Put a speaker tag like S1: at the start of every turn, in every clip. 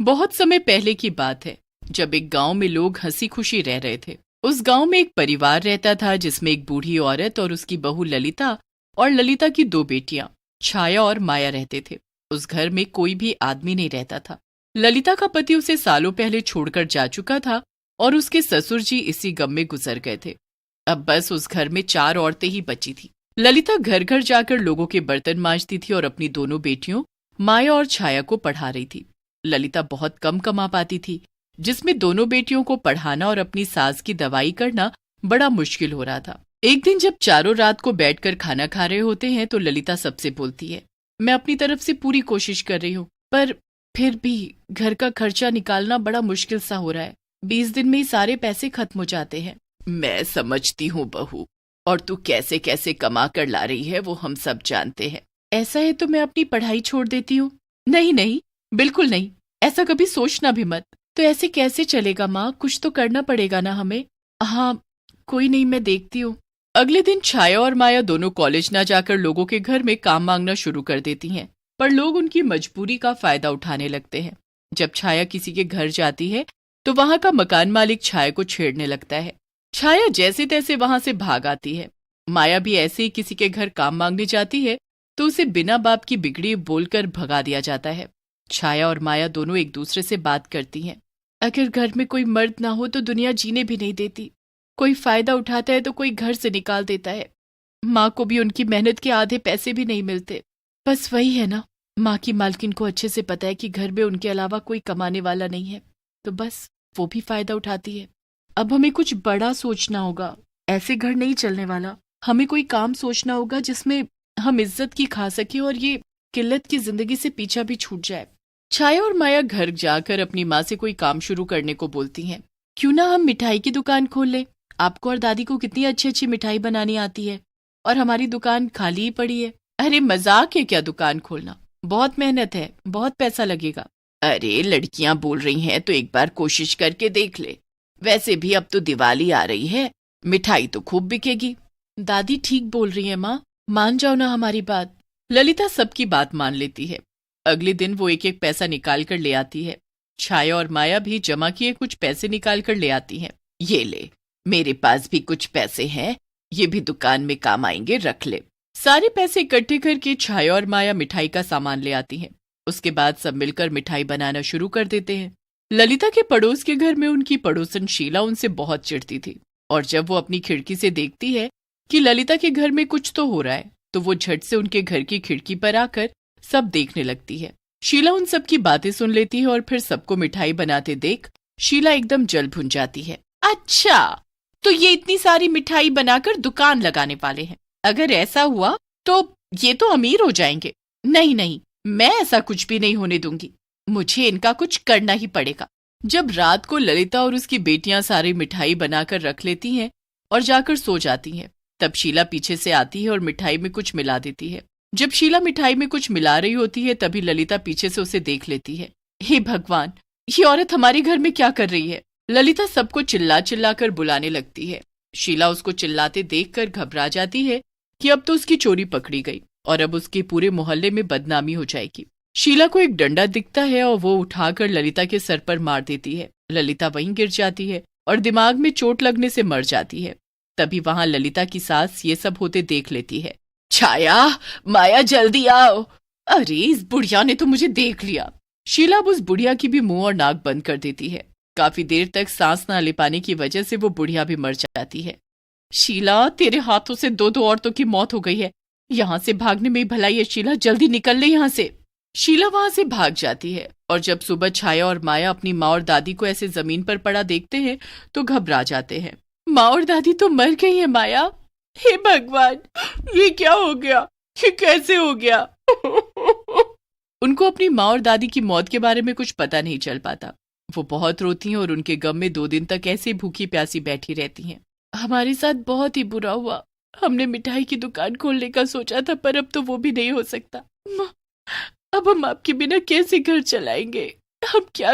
S1: बहुत समय पहले की बात है, जब एक गांव में लोग हंसी खुशी रह रहे थे। उस गांव में एक परिवार रहता था जिसमें एक बूढ़ी औरत और उसकी बहू ललिता और ललिता की दो बेटियां छाया और माया रहते थे। उस घर में कोई भी आदमी नहीं रहता था। ललिता का पति उसे सालों पहले छोड़कर जा चुका था और उसके ससुर जी इसी गम में गुजर गए थे। अब बस उस घर में 4 औरतें ही बची थी। ललिता घर घर जाकर लोगों के बर्तन मांजती थी और अपनी दोनों बेटियों माया और छाया को पढ़ा रही थी। ललिता बहुत कम कमा पाती थी, जिसमें दोनों बेटियों को पढ़ाना और अपनी सास की दवाई करना बड़ा मुश्किल हो रहा था। एक दिन जब चारों रात को बैठकर खाना खा रहे होते हैं तो ललिता सबसे बोलती है, मैं अपनी तरफ से पूरी कोशिश कर रही हूँ, पर फिर भी घर का खर्चा निकालना बड़ा मुश्किल सा हो रहा है। 20 दिन में ही सारे पैसे खत्म हो जाते हैं। मैं समझती हूँ बहू, और तू कैसे कैसे कमा कर ला रही है वो हम सब जानते हैं। ऐसा है तो मैं अपनी पढ़ाई छोड़ देती हूँ। नहीं नहीं, बिल्कुल नहीं, ऐसा कभी सोचना भी मत। तो ऐसे कैसे चलेगा माँ, कुछ तो करना पड़ेगा ना हमें। हाँ कोई नहीं, मैं देखती हूँ। अगले दिन छाया और माया दोनों कॉलेज ना जाकर लोगों के घर में काम मांगना शुरू कर देती हैं, पर लोग उनकी मजबूरी का फायदा उठाने लगते हैं। जब छाया किसी के घर जाती है तो वहां का मकान मालिक छाया को छेड़ने लगता है। छाया जैसे तैसे वहां से भाग आती है। माया भी ऐसे ही किसी के घर काम मांगने जाती है तो उसे बिना बाप की बिगड़ी बोलकर भगा दिया जाता है। छाया और माया दोनों एक दूसरे से बात करती हैं। अगर घर में कोई मर्द ना हो तो दुनिया जीने भी नहीं देती। कोई फायदा उठाता है तो कोई घर से निकाल देता है। माँ को भी उनकी मेहनत के आधे पैसे भी नहीं मिलते। बस वही है ना, माँ की मालकिन को अच्छे से पता है कि घर में उनके अलावा कोई कमाने वाला नहीं है, तो बस वो भी फायदा उठाती है। अब हमें कुछ बड़ा सोचना होगा, ऐसे घर नहीं चलने वाला। हमें कोई काम सोचना होगा जिसमें हम इज्जत की खा सके और ये किल्लत की जिंदगी से पीछा भी छूट जाए। छाया और माया घर जाकर अपनी माँ से कोई काम शुरू करने को बोलती हैं। क्यों ना हम मिठाई की दुकान खोल लें? आपको और दादी को कितनी अच्छी अच्छी मिठाई बनानी आती है और हमारी दुकान खाली ही पड़ी है। अरे मजाक है क्या दुकान खोलना? बहुत मेहनत है, बहुत पैसा लगेगा। अरे लड़कियां बोल रही हैं तो एक बार कोशिश करके देख ले। वैसे भी अब तो दिवाली आ रही है, मिठाई तो खूब बिकेगी। दादी ठीक बोल रही है माँ, मान जाओ ना हमारी बात। ललिता सबकी बात मान लेती है। अगले दिन वो एक एक पैसा निकाल कर ले आती है। छाया और माया भी जमा किए कुछ पैसे निकाल कर ले आती हैं। ये ले, मेरे पास भी कुछ पैसे हैं, ये भी दुकान में काम आएंगे, रख ले। सारे पैसे इकट्ठे करके छाया और माया मिठाई का सामान ले आती हैं। उसके बाद सब मिलकर मिठाई बनाना शुरू कर देते हैं। ललिता के पड़ोस के घर में उनकी पड़ोसन शीला उनसे बहुत चिढ़ती थी, और जब वो अपनी खिड़की से देखती है कि ललिता के घर में कुछ तो हो रहा है तो वो झट से उनके घर की खिड़की पर आकर सब देखने लगती है। शीला उन सब की बातें सुन लेती है और फिर सबको मिठाई बनाते देख शीला एकदम जल भुन जाती है। अच्छा, तो ये इतनी सारी मिठाई बनाकर दुकान लगाने वाले हैं। अगर ऐसा हुआ तो ये तो अमीर हो जाएंगे। नहीं नहीं, मैं ऐसा कुछ भी नहीं होने दूंगी, मुझे इनका कुछ करना ही पड़ेगा। जब रात को ललिता और उसकी बेटियां सारी मिठाई बनाकर रख लेती हैं और जाकर सो जाती हैं, तब शीला पीछे से आती है और मिठाई में कुछ मिला देती है। जब शीला मिठाई में कुछ मिला रही होती है तभी ललिता पीछे से उसे देख लेती है। हे भगवान, ये औरत हमारे घर में क्या कर रही है? ललिता सबको चिल्ला चिल्ला कर बुलाने लगती है। शीला उसको चिल्लाते देखकर घबरा जाती है कि अब तो उसकी चोरी पकड़ी गई और अब उसके पूरे मोहल्ले में बदनामी हो जाएगी। शीला को एक डंडा दिखता है और वो उठाकर ललिता के सर पर मार देती है। ललिता वहीं गिर जाती है और दिमाग में चोट लगने से मर जाती है। तभी वहां ललिता की सास ये सब होते देख लेती है। छाया, माया जल्दी आओ। अरे इस बुढ़िया ने तो मुझे देख लिया। शीला अब उस बुढ़िया की भी मुंह और नाक बंद कर देती है। काफी देर तक सांस ना ले पाने की वजह से वो बुढ़िया भी मर जाती है। शीला, तेरे हाथों से 2 औरतों की मौत हो गई है। यहाँ से भागने में भलाई है शीला, जल्दी निकल ले यहाँ से। शीला वहां से भाग जाती है और जब सुबह छाया और माया अपनी माँ और दादी को ऐसे जमीन पर पड़ा देखते हैं तो घबरा जाते हैं। माँ और दादी तो मर गई है माया। हे भगवान, ये क्या हो गया? ये कैसे हो गया? उनको अपनी माँ और दादी की मौत के बारे में कुछ पता नहीं चल पाता। वो बहुत रोती हैं और उनके गम में 2 दिन तक ऐसे भूखी प्यासी बैठी रहती हैं। हमारे साथ बहुत ही बुरा हुआ। हमने मिठाई की दुकान खोलने का सोचा था, पर अब तो वो भी नहीं हो सकता। अब हम आपके बिना कैसे घर चलाएंगे? हम क्या?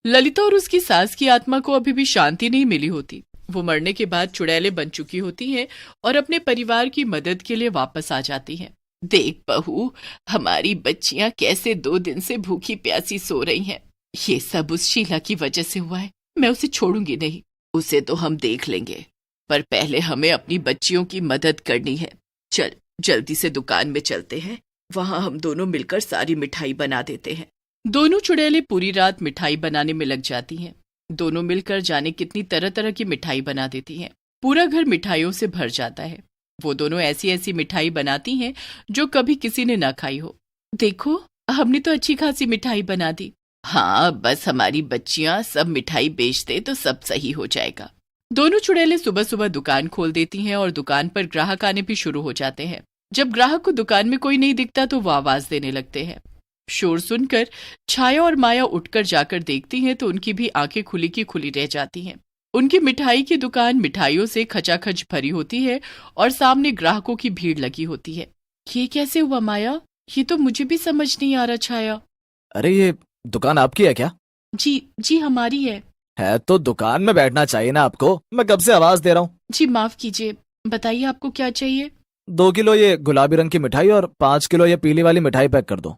S1: ललिता और उसकी सास की आत्मा को अभी भी शांति नहीं मिली होती। वो मरने के बाद चुड़ैले बन चुकी होती हैं और अपने परिवार की मदद के लिए वापस आ जाती हैं। देख बहू, हमारी बच्चियां कैसे 2 दिन से भूखी प्यासी सो रही हैं। ये सब उस शीला की वजह से हुआ है। मैं उसे छोड़ूंगी नहीं। उसे तो हम देख लेंगे, पर पहले हमें अपनी बच्चियों की मदद करनी है। चल जल्दी से दुकान में चलते हैं, वहां हम दोनों मिलकर सारी मिठाई बना देते हैं। दोनों चुड़ैलें पूरी रात मिठाई बनाने में लग जाती हैं। दोनों मिलकर जाने कितनी तरह तरह की मिठाई बना देती हैं। पूरा घर मिठाइयों से भर जाता है। वो दोनों ऐसी ऐसी मिठाई बनाती हैं जो कभी किसी ने ना खाई हो। देखो, हमने तो अच्छी खासी मिठाई बना दी। हाँ, बस हमारी बच्चियां सब मिठाई बेच दे तो सब सही हो जाएगा। दोनों चुड़ैलें सुबह सुबह दुकान खोल देती हैं और दुकान पर ग्राहक आने भी शुरू हो जाते हैं। जब ग्राहक को दुकान में कोई नहीं दिखता तो वो आवाज देने लगते हैं। शोर सुनकर छाया और माया उठकर जाकर देखती हैं तो उनकी भी आंखें खुली की खुली रह जाती हैं। उनकी मिठाई की दुकान मिठाइयों से खचाखच भरी होती है और सामने ग्राहकों की भीड़ लगी होती है। ये कैसे हुआ माया? ये तो मुझे भी समझ नहीं आ रहा। छाया,
S2: अरे ये दुकान आपकी है क्या?
S1: जी हमारी है
S2: तो दुकान में बैठना चाहिए ना आपको। मैं कब से आवाज दे रहा हूँ।
S1: जी माफ कीजिए, बताइए आपको क्या चाहिए?
S2: 2 किलो ये गुलाबी रंग की मिठाई और 5 किलो ये पीली वाली मिठाई पैक कर दो।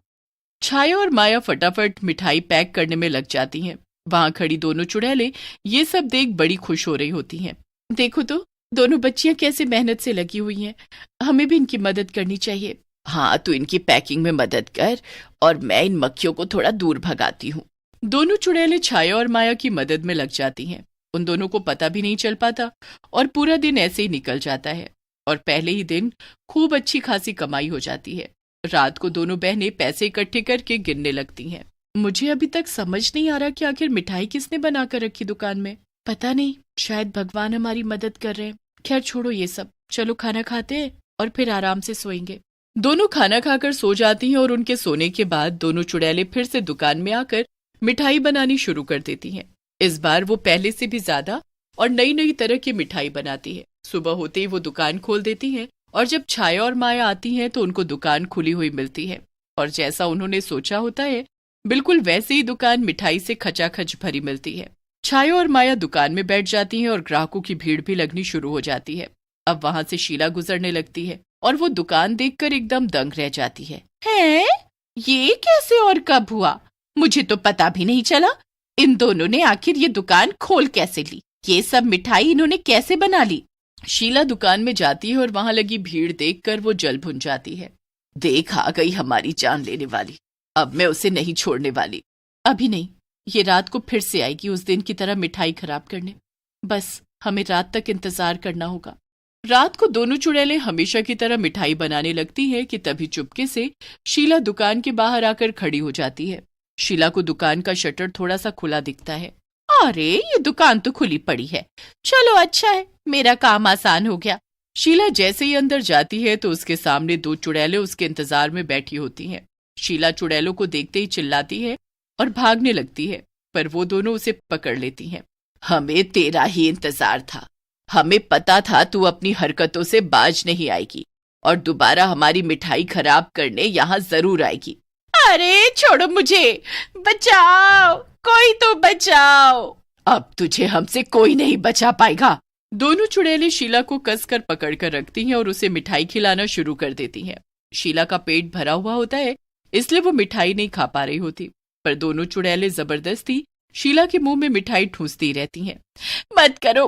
S1: छाया और माया फटाफट मिठाई पैक करने में लग जाती हैं। वहां खड़ी दोनों चुड़ैलें ये सब देख बड़ी खुश हो रही होती हैं। देखो तो, दोनों बच्चियां कैसे मेहनत से लगी हुई हैं। हमें भी इनकी मदद करनी चाहिए। हाँ, तू इनकी पैकिंग में मदद कर और मैं इन मक्खियों को थोड़ा दूर भगाती हूँ। दोनों चुड़ैलें छाया और माया की मदद में लग जाती हैं। उन दोनों को पता भी नहीं चल पाता और पूरा दिन ऐसे ही निकल जाता है और पहले ही दिन खूब अच्छी खासी कमाई हो जाती है। रात को दोनों बहनें पैसे इकट्ठे करके गिनने लगती हैं। मुझे अभी तक समझ नहीं आ रहा कि आखिर मिठाई किसने बनाकर रखी दुकान में। पता नहीं, शायद भगवान हमारी मदद कर रहे हैं। खैर छोड़ो ये सब, चलो खाना खाते हैं और फिर आराम से सोएंगे। दोनों खाना खाकर सो जाती हैं और उनके सोने के बाद दोनों चुड़ैलें फिर से दुकान में आकर मिठाई बनानी शुरू कर देती हैं। इस बार वो पहले से भी ज्यादा और नई नई तरह की मिठाई बनाती है। सुबह होते ही वो दुकान खोल देती हैं और जब छाया और माया आती हैं तो उनको दुकान खुली हुई मिलती है और जैसा उन्होंने सोचा होता है बिल्कुल वैसे ही दुकान मिठाई से खचाखच भरी मिलती है। छाया और माया दुकान में बैठ जाती हैं और ग्राहकों की भीड़ भी लगनी शुरू हो जाती है। अब वहां से शीला गुजरने लगती है और वो दुकान देखकर एकदम दंग रह जाती है। ये कैसे और कब हुआ? मुझे तो पता भी नहीं चला। इन दोनों ने आखिर ये दुकान खोल कैसे ली? ये सब मिठाई इन्होंने कैसे बना ली? शीला दुकान में जाती है और वहां लगी भीड़ देखकर वो जल भुन जाती है। देख, आ गई हमारी जान लेने वाली। अब मैं उसे नहीं छोड़ने वाली। अभी नहीं, ये रात को फिर से आएगी उस दिन की तरह मिठाई खराब करने। बस हमें रात तक इंतजार करना होगा। रात को दोनों चुड़ैलें हमेशा की तरह मिठाई बनाने लगती है कि तभी चुपके से शीला दुकान के बाहर आकर खड़ी हो जाती है। शीला को दुकान का शटर थोड़ा सा खुला दिखता है। अरे, ये दुकान तो खुली पड़ी है। चलो अच्छा है, मेरा काम आसान हो गया। शीला जैसे ही अंदर जाती है तो उसके सामने 2 चुड़ैलें उसके इंतजार में बैठी होती हैं। शीला चुड़ैलों को देखते ही चिल्लाती है और भागने लगती है, पर वो दोनों उसे पकड़ लेती हैं। हमें तेरा ही इंतजार था। हमें पता था तू अपनी हरकतों से बाज नहीं आएगी और दोबारा हमारी मिठाई खराब करने यहाँ जरूर आएगी। अरे छोड़ो मुझे, बचाओ, कोई तो बचाओ। अब तुझे हमसे कोई नहीं बचा पाएगा। दोनों चुड़ैलें शीला को कसकर पकड़कर रखती हैं और उसे मिठाई खिलाना शुरू कर देती हैं। शीला का पेट भरा हुआ होता है, इसलिए वो मिठाई नहीं खा पा रही होती, पर दोनों चुड़ैलें जबरदस्ती शीला के मुंह में मिठाई ठूंसती रहती हैं। मत करो,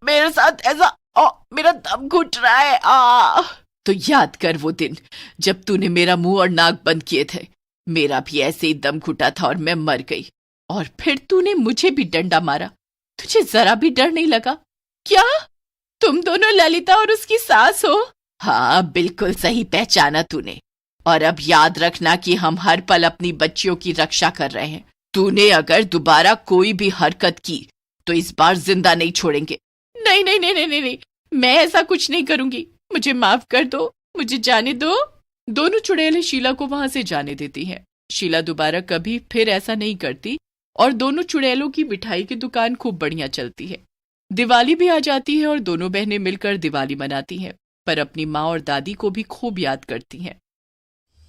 S1: मेरे साथ ऐसा, मेरा दम घुट रहा है। तो याद कर वो दिन जब तूने मेरा मुंह और नाक बंद किए थे। मेरा भी ऐसे ही दम घुटा था और मैं मर गई, और फिर तूने मुझे भी डंडा मारा। तुझे जरा भी डर नहीं लगा क्या? तुम दोनों ललिता और उसकी सास हो? हाँ, बिल्कुल सही पहचाना तूने। और अब याद रखना कि हम हर पल अपनी बच्चियों की रक्षा कर रहे हैं। तूने अगर दोबारा कोई भी हरकत की तो इस बार जिंदा नहीं छोड़ेंगे। नहीं नहीं नहीं नहीं नहीं, मैं ऐसा कुछ नहीं करूंगी। मुझे माफ कर दो, मुझे जाने दो। दोनों चुड़ैलें शीला को वहां से जाने देती हैं। शीला दोबारा कभी फिर ऐसा नहीं करती और दोनों चुड़ैलों की मिठाई की दुकान खूब बढ़िया चलती है। दिवाली भी आ जाती है और दोनों बहनें मिलकर दिवाली मनाती हैं, पर अपनी माँ और दादी को भी खूब याद करती हैं।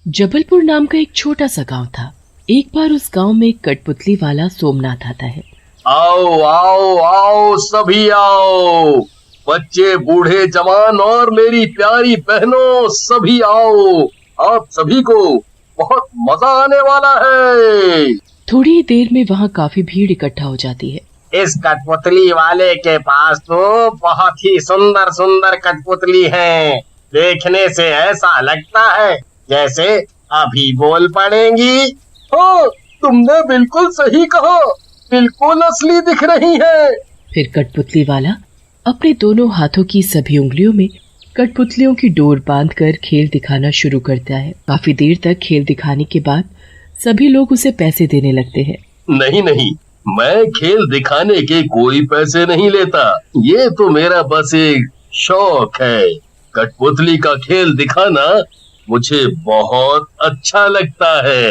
S3: जबलपुर नाम का एक छोटा सा गांव था। एक बार उस गांव में एक कठपुतली वाला सोमनाथ आता है।
S4: आओ आओ आओ, सभी आओ, बच्चे, बूढ़े, जवान और मेरी प्यारी बहनों, सभी आओ। आप सभी को बहुत मजा आने वाला है।
S3: थोड़ी ही देर में वहाँ काफी भीड़ इकट्ठा हो जाती है।
S4: इस कठपुतली वाले के पास तो बहुत ही सुंदर सुंदर कठपुतली हैं। देखने से ऐसा लगता है जैसे अभी बोल पड़ेंगी। हो, तुमने बिल्कुल सही कहा, बिल्कुल असली दिख रही है।
S3: फिर कठपुतली वाला अपने दोनों हाथों की सभी उंगलियों में कठपुतलियों की डोर बांधकर खेल दिखाना शुरू करता है। काफी देर तक खेल दिखाने के बाद सभी लोग उसे पैसे देने लगते हैं।
S4: नहीं नहीं, मैं खेल दिखाने के कोई पैसे नहीं लेता। ये तो मेरा बस एक शौक है। कठपुतली का खेल दिखाना मुझे बहुत अच्छा लगता है।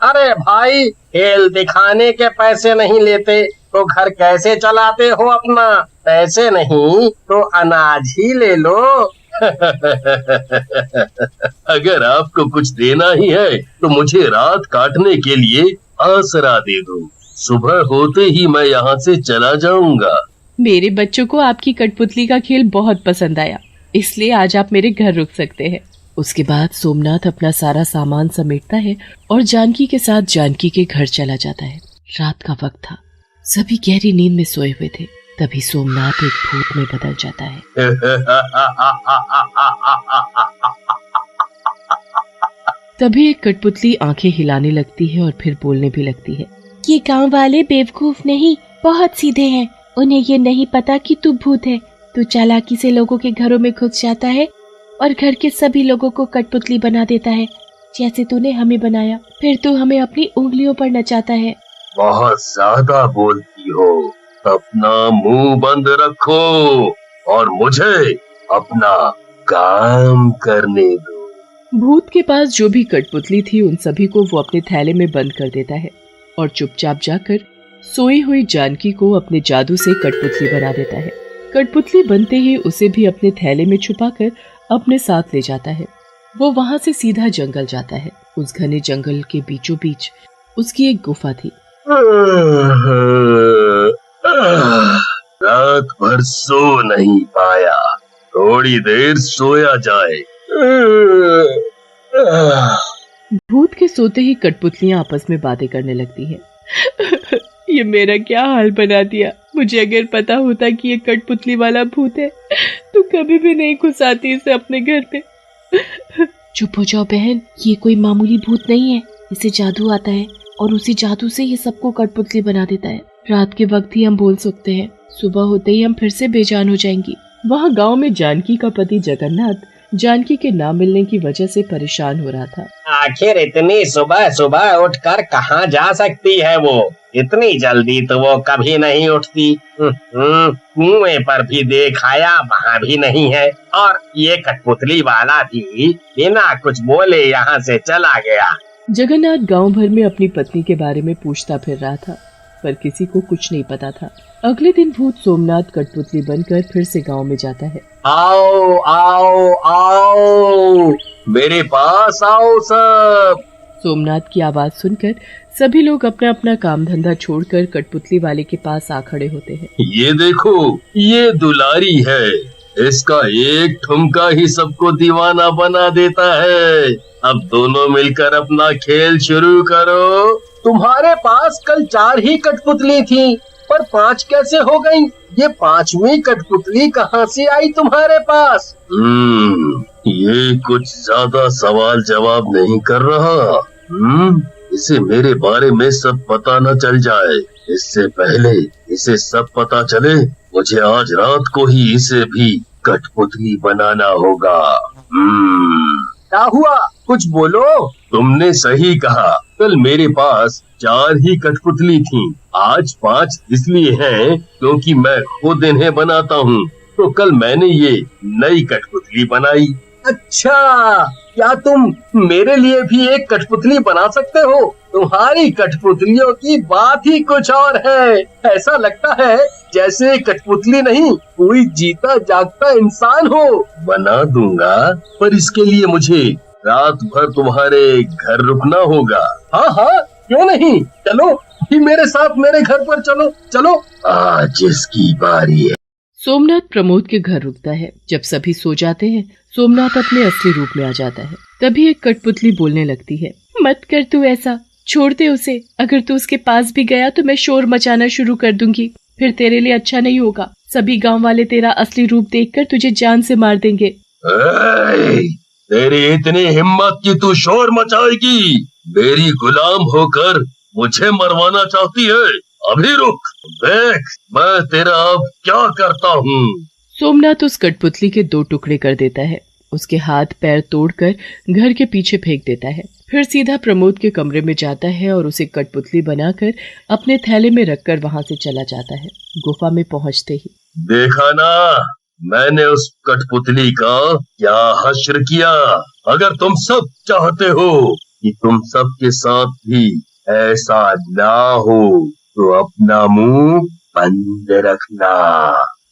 S4: अरे भाई, खेल दिखाने के पैसे नहीं लेते तो घर कैसे चलाते हो अपना? पैसे नहीं तो अनाज ही ले लो। अगर आपको कुछ देना ही है तो मुझे रात काटने के लिए आसरा दे दो। सुबह होते ही मैं यहाँ से चला जाऊंगा।
S3: मेरे बच्चों को आपकी कठपुतली का खेल बहुत पसंद आया, इसलिए आज आप मेरे घर रुक सकते हैं। उसके बाद सोमनाथ अपना सारा सामान समेटता है और जानकी के साथ जानकी के घर चला जाता है। रात का वक्त था, सभी गहरी नींद में सोए हुए थे। तभी सोमनाथ एक भूत में बदल जाता है। तभी एक कठपुतली आंखें हिलाने लगती है और फिर बोलने भी लगती है। ये गांव वाले बेवकूफ नहीं, बहुत सीधे हैं। उन्हें ये नहीं पता कि तू भूत है। तू चालाकी से लोगों के घरों में घुस जाता है और घर के सभी लोगों को कठपुतली बना देता है, जैसे तूने हमें बनाया। फिर तू हमें अपनी उंगलियों पर नचाता है।
S4: बहुत ज्यादा बोलती हो, अपना मुंह बंद रखो और मुझे अपना काम करने दो।
S3: भूत के पास जो भी कठपुतली थी उन सभी को वो अपने थैले में बंद कर देता है और चुपचाप जाकर सोई हुई जानकी को अपने जादू से कठपुतली बना देता है। कठपुतली बनते ही उसे भी अपने थैले में छुपाकर अपने साथ ले जाता है। वो वहाँ से सीधा जंगल जाता है। उस घने जंगल के बीचों बीच उसकी एक गुफा थी।
S4: रात भर सो नहीं पाया, थोड़ी देर सोया जाए।
S3: भूत के सोते ही कठपुतलियां आपस में बातें करने लगती हैं। ये मेरा क्या हाल बना दिया। मुझे अगर पता होता कि ये कठपुतली वाला भूत है तो कभी भी नहीं घुसाती इसे अपने घर पे। चुप हो जाओ बहन, ये कोई मामूली भूत नहीं है। इसे जादू आता है और उसी जादू से ये सबको कठपुतली बना देता है। रात के वक्त ही हम बोल सकते हैं, सुबह होते ही हम फिर से बेजान हो जाएंगी। वहाँ गांव में जानकी का पति जगन्नाथ जानकी के ना मिलने की वजह से परेशान हो रहा था।
S4: आखिर इतनी सुबह सुबह उठकर कहाँ जा सकती है वो? इतनी जल्दी तो वो कभी नहीं उठती। कुएं पर भी देखाया, वहाँ भी नहीं है। और ये कठपुतली वाला भी बिना कुछ बोले यहाँ से चला गया।
S3: जगन्नाथ गांव भर में अपनी पत्नी के बारे में पूछता फिर रहा था, पर किसी को कुछ नहीं पता था। अगले दिन भूत सोमनाथ कठपुतली बनकर फिर से गांव में जाता है।
S4: आओ आओ आओ, मेरे पास आओ सब।
S3: सोमनाथ की आवाज सुनकर सभी लोग अपना अपना काम धंधा छोड़कर कठपुतली वाले के पास आ खड़े होते हैं।
S4: ये देखो, ये दुलारी है। इसका एक ठुमका ही सबको दीवाना बना देता है। अब दोनों मिलकर अपना खेल शुरू करो। तुम्हारे पास कल 4 ही कठपुतली थी, पर 5 कैसे हो गई? ये 5वीं कठपुतली कहाँ से आई तुम्हारे पास? ये कुछ ज्यादा सवाल जवाब नहीं कर रहा। इसे मेरे बारे में सब पता न चल जाए। इससे पहले इसे सब पता चले, मुझे आज रात को ही इसे भी कठपुतली बनाना होगा। क्या हुआ? कुछ बोलो। तुमने सही कहा, कल मेरे पास 4 ही कठपुतली थीं। आज 5 इसलिए हैं क्योंकि मैं खुद इन्हें बनाता हूँ। तो कल मैंने ये नई कठपुतली बनाई। अच्छा, क्या तुम मेरे लिए भी एक कठपुतली बना सकते हो? तुम्हारी कठपुतलियों की बात ही कुछ और है। ऐसा लगता है जैसे कठपुतली नहीं, कोई जीता जागता इंसान हो। बना दूंगा, पर इसके लिए मुझे रात भर तुम्हारे घर रुकना होगा। हाँ हाँ, क्यों नहीं, चलो ही मेरे साथ मेरे घर पर चलो। चलो, आज इसकी बारी है।
S3: सोमनाथ प्रमोद के घर रुकता है। जब सभी सो जाते हैं, सोमनाथ अपने असली रूप में आ जाता है। तभी एक कठपुतली बोलने लगती है, मत कर तू ऐसा, छोड़ दे उसे। अगर तू उसके पास भी गया तो मैं शोर मचाना शुरू कर दूंगी। फिर तेरे लिए अच्छा नहीं होगा। सभी गांव वाले तेरा असली रूप देखकर तुझे जान से मार देंगे।
S4: तेरी इतनी हिम्मत कि तू शोर मचाएगी? मेरी गुलाम होकर मुझे मरवाना चाहती है? अभी रुक, देख मैं तेरा अब क्या करता हूँ।
S3: सोमनाथ उस कठपुतली के 2 टुकड़े कर देता है, उसके हाथ पैर तोड़कर घर के पीछे फेंक देता है। फिर सीधा प्रमोद के कमरे में जाता है और उसे कठपुतली बनाकर अपने थैले में रखकर वहां से चला जाता है। गुफा में पहुंचते ही
S4: देखा ना, मैंने उस कठपुतली का क्या हश्र किया। अगर तुम सब चाहते हो कि तुम सब के साथ भी ऐसा ना हो तो अपना मुंह बंद रखना।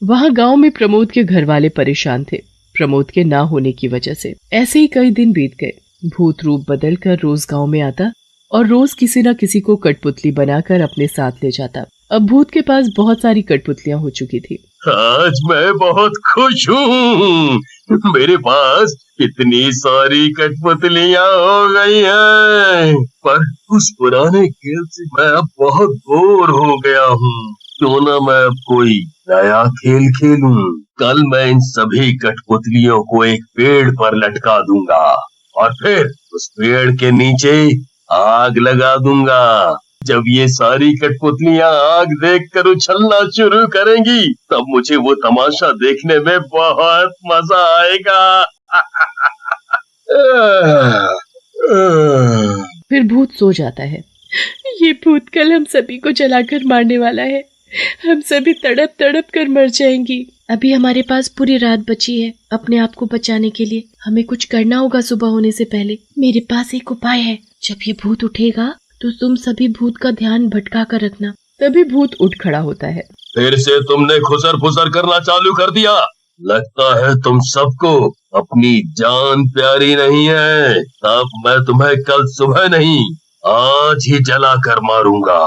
S3: वहाँ गांव में प्रमोद के घर वाले परेशान थे प्रमोद के ना होने की वजह से। ऐसे ही कई दिन बीत गए। भूत रूप बदलकर रोज गांव में आता और रोज किसी न किसी को कठपुतली बनाकर अपने साथ ले जाता। अब भूत के पास बहुत सारी कठपुतलियां हो चुकी थी।
S4: आज मैं बहुत खुश हूँ। मेरे पास इतनी सारी कठपुतलियां हो गई हैं। पर उस पुराने खेल से मैं अब बहुत बोर हो गया हूँ। क्यों ना मैं अब कोई नया खेल खेलूं। कल मैं इन सभी कठपुतलियों को एक पेड़ पर लटका दूंगा और फिर उस पेड़ के नीचे आग लगा दूंगा। जब ये सारी कठपुतलियां आग देखकर उछलना शुरू करेंगी तब मुझे वो तमाशा देखने में बहुत मजा आएगा।
S3: फिर भूत सो जाता है। ये भूत कल हम सभी को जलाकर मारने वाला है। हम सभी तड़प तड़प कर मर जाएंगी। अभी हमारे पास पूरी रात बची है अपने आप को बचाने के लिए। हमें कुछ करना होगा सुबह होने से पहले। मेरे पास एक उपाय है। जब ये भूत उठेगा तो तुम सभी भूत का ध्यान भटका कर रखना। तभी भूत उठ खड़ा होता है।
S4: फिर से तुमने खुसर फुसर करना चालू कर दिया। लगता है तुम सबको अपनी जान प्यारी नहीं है। अब मैं तुम्हें कल सुबह नहीं आज ही जला कर मारूंगा।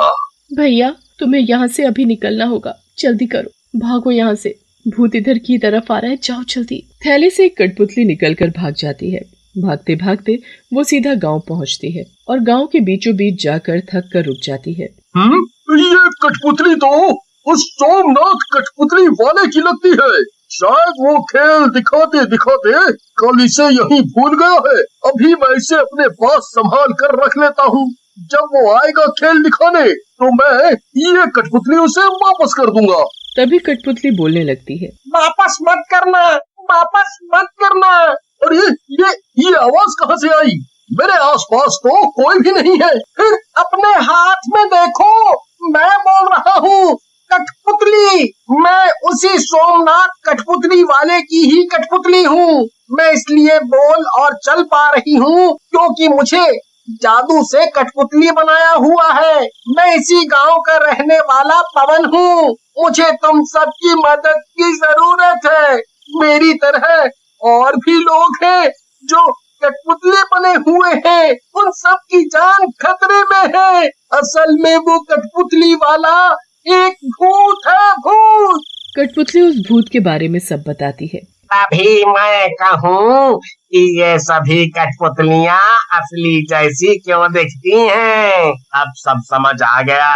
S3: भैया तुम्हें यहाँ से अभी निकलना होगा। जल्दी करो, भागो यहाँ से। भूत इधर की तरफ आ रहा है, जाओ जल्दी। थैले से एक कठपुतली निकलकर भाग जाती है। भागते भागते वो सीधा गांव पहुंचती है और गांव के बीचों बीच जाकर थक कर रुक जाती है।
S4: ये कठपुतली तो उस सोमनाथ कठपुतली वाले की लगती है। शायद वो खेल दिखाते दिखाते कल इसे यहीं भूल गया है। अभी मैं इसे अपने पास संभाल कर रख लेता हूँ। जब वो आएगा खेल दिखाने तो मैं ये कठपुतली उसे वापस कर दूंगा।
S3: तभी कठपुतली बोलने लगती है,
S4: वापस मत करना, वापस मत करना। और ये आवाज कहाँ से आई? मेरे आसपास तो कोई भी नहीं है। अपने हाथ में देखो, मैं बोल रहा हूँ कठपुतली। मैं उसी सोमनाथ कठपुतली वाले की ही कठपुतली हूँ। मैं इसलिए बोल और चल पा रही हूँ क्योंकि मुझे जादू से कठपुतली बनाया हुआ है। मैं इसी गांव का रहने वाला पवन हूँ। मुझे तुम सबकी मदद की जरूरत है। मेरी तरह और भी लोग हैं जो कठपुतली बने हुए हैं। उन सब की जान खतरे में है। असल में वो कठपुतली वाला एक भूत है, भूत।
S3: कठपुतली उस भूत के बारे में सब बताती है।
S5: तभी मैं कहूँ कि ये सभी कठपुतलियाँ असली जैसी क्यों दिखती हैं। अब सब समझ आ गया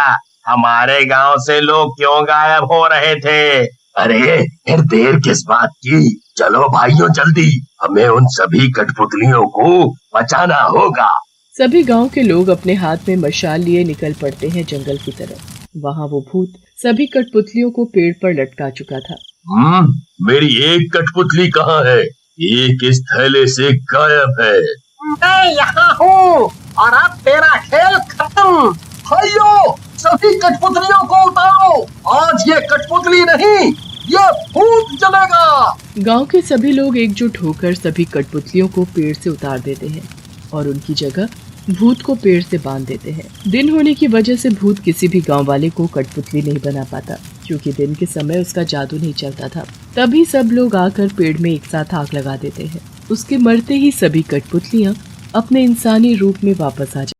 S5: हमारे गांव से लोग क्यों गायब हो रहे थे।
S4: अरे फिर देर किस बात की? चलो भाइयों जल्दी, हमें उन सभी कठपुतलियों को बचाना होगा।
S3: सभी गांव के लोग अपने हाथ में मशाल लिए निकल पड़ते हैं जंगल की तरफ। वहाँ वो भूत सभी कठपुतलियों को पेड़ पर लटका चुका था।
S4: मेरी एक कठपुतली कहाँ है? एक इस थैले से गायब है।
S5: मैं यहाँ हूँ और अब तेरा खेल खत्म।
S4: भाइयों सभी कठपुतलियों को उतारो। आज ये कठपुतली नहीं, ये भूत जलेगा।
S3: गांव के सभी लोग एकजुट होकर सभी कठपुतलियों को पेड़ से उतार देते हैं और उनकी जगह भूत को पेड़ से बांध देते हैं। दिन होने की वजह से भूत किसी भी गांव वाले को कठपुतली नहीं बना पाता क्योंकि दिन के समय उसका जादू नहीं चलता था। तभी सब लोग आकर पेड़ में एक साथ आग लगा देते हैं। उसके मरते ही सभी कठपुतलियां अपने इंसानी रूप में वापस आ जाती हैं।